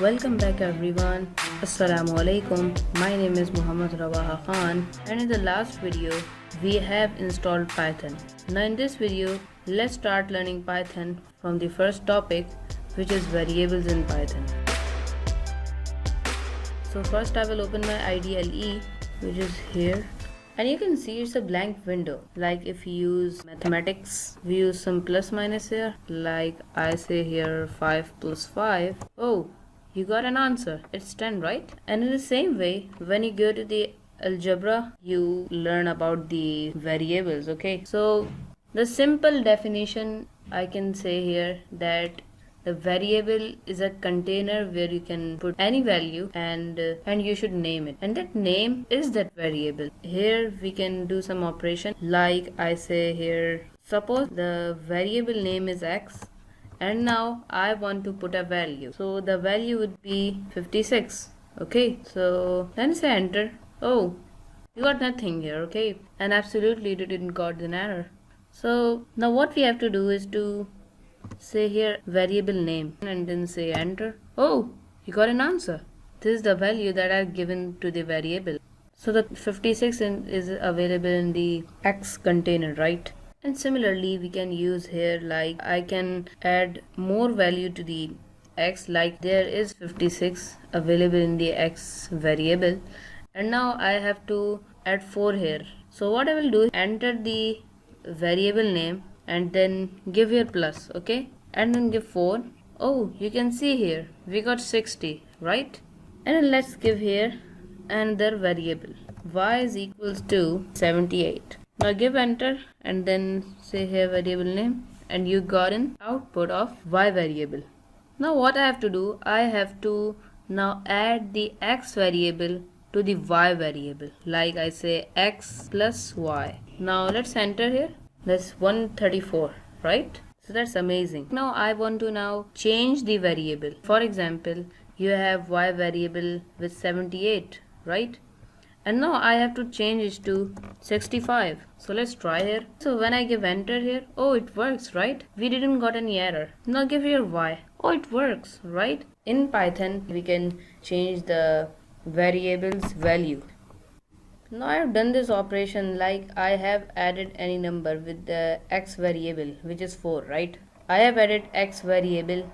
Welcome back everyone. Assalamu alaikum. My name is Rawaha Khan, and in the last video we have installed Python. Now in this video let's start learning Python from the first topic, which is variables in Python. So first I will open my IDLE, which is here. And you can see it's a blank window. Like if you use mathematics, we use some plus minus here. Like I say here 5 plus 5. Oh, you got an answer. It's 10, right? And in the same way, when you go to the algebra, you learn about the variables, okay? So the simple definition I can say here that the variable is a container where you can put any value and you should name it, and that name is that variable. Here we can do some operation, like I say here, suppose the variable name is x and now I want to put a value, so the value would be 56. Okay, so then say enter. Oh, you got nothing here. Okay, and absolutely you didn't got an error. So now what we have to do is to say here variable name and then say enter. Oh, you got an answer. This is the value that I've given to the variable. So the 56 is available in the x container, right? And similarly we can use here, like I can add more value to the x, like there is 56 available in the x variable, and now I have to add 4 here. So what I will do is enter the variable name and then give here plus, okay, and then give 4. Oh, you can see here we got 60, right? And then let's give here another variable, y is equals to 78. Now give enter and then say here variable name, and you got an output of y variable. Now what I have to do, I have to now add the x variable to the y variable, like I say x plus y. Now let's enter here. That's 134, right? So that's amazing. Now I want to now change the variable. For example, you have y variable with 78, right? And now I have to change it to 65. So let's try here. So when I give enter here, oh, it works, right? We didn't got any error. Now give here y. Oh, it works, right? In Python, we can change the variable's value. Now I have done this operation, like I have added any number with the x variable, which is 4, right? I have added x variable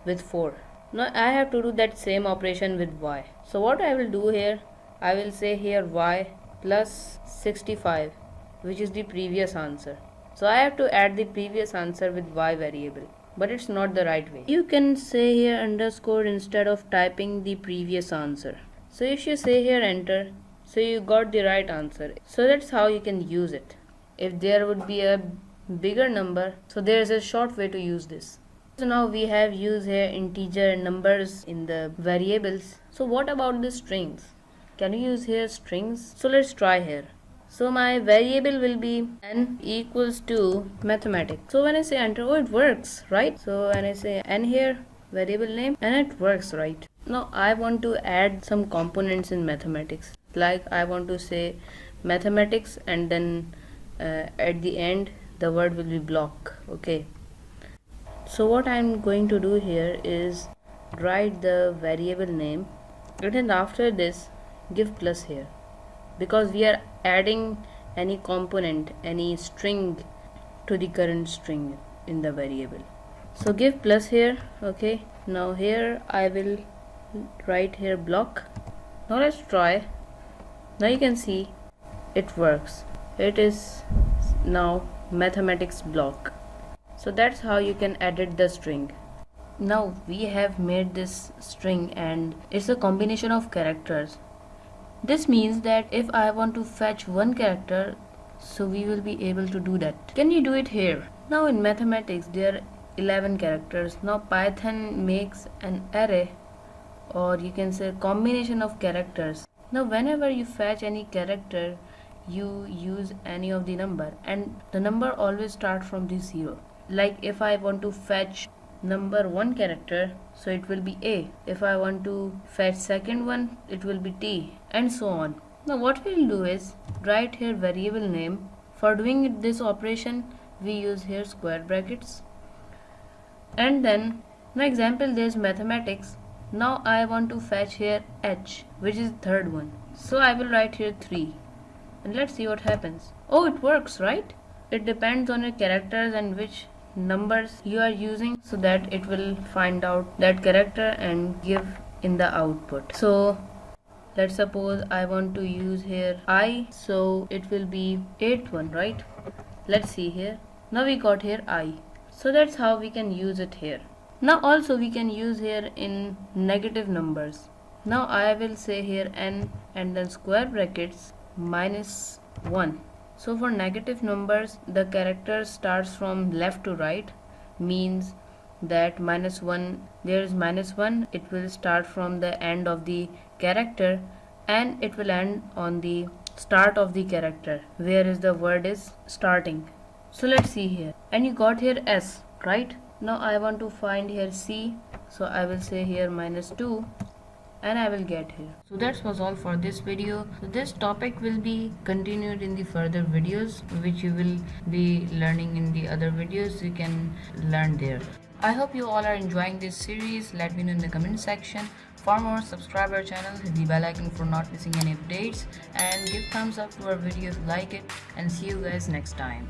with 4. Now I have to do that same operation with y. So what I will do here, I will say here y plus 65, which is the previous answer. So I have to add the previous answer with y variable, but it's not the right way. You can say here underscore instead of typing the previous answer. So if you say here enter, so you got the right answer. So that's how you can use it. If there would be a bigger number, so there is a short way to use this. So now we have used here integer and numbers in the variables. So what about the strings? Can we use here strings? So let's try here. So my variable will be n equals to mathematics. So when I say enter, oh, it works, right? So when I say n here, variable name, and it works, right? Now I want to add some components in mathematics. Like I want to say mathematics and then at the end the word will be block. Okay, so what I'm going to do here is write the variable name, and then after this give plus here, because we are adding any component, any string to the current string in the variable. So give plus here. Okay, now here I will write here block. Now let's try. Now you can see it works. It is now mathematics block. So that's how you can edit the string. Now we have made this string and it's a combination of characters. This means that if I want to fetch one character, so we will be able to do that. Can you do it here? Now in mathematics there are 11 characters. Now Python makes an array, or you can say combination of characters. Now whenever you fetch any character, you use any of the number, and the number always start from the 0. Like if I want to fetch number 1 character, so it will be A. If I want to fetch second one, it will be T, and so on. Now what we will do is write here variable name. For doing this operation we use here square brackets, and then Now example, there's mathematics. Now I want to fetch here h, which is the third one. So I will write here 3. And let's see what happens. Oh, it works, right? It depends on your characters and which numbers you are using, so that it will find out that character and give in the output. So let's suppose I want to use here I, so it will be 8th one, right? Let's see here. Now we got here I. So that's how we can use it here. Now also we can use here in negative numbers. Now I will say here n and then square brackets minus 1. So for negative numbers, the character starts from left to right, means that minus 1, there is minus 1, it will start from the end of the character and it will end on the start of the character, where is the word is starting. So let's see here, and you got here s, right? Now I want to find here c, so I will say here minus 2 and I will get here. So that was all for this video. So this topic will be continued in the further videos, which you will be learning in the other videos. You can learn there. I hope you all are enjoying this series. Let me know in the comment section. For more, subscribe our channel, hit the bell icon for not missing any updates, and give thumbs up to our video if you like it, and see you guys next time.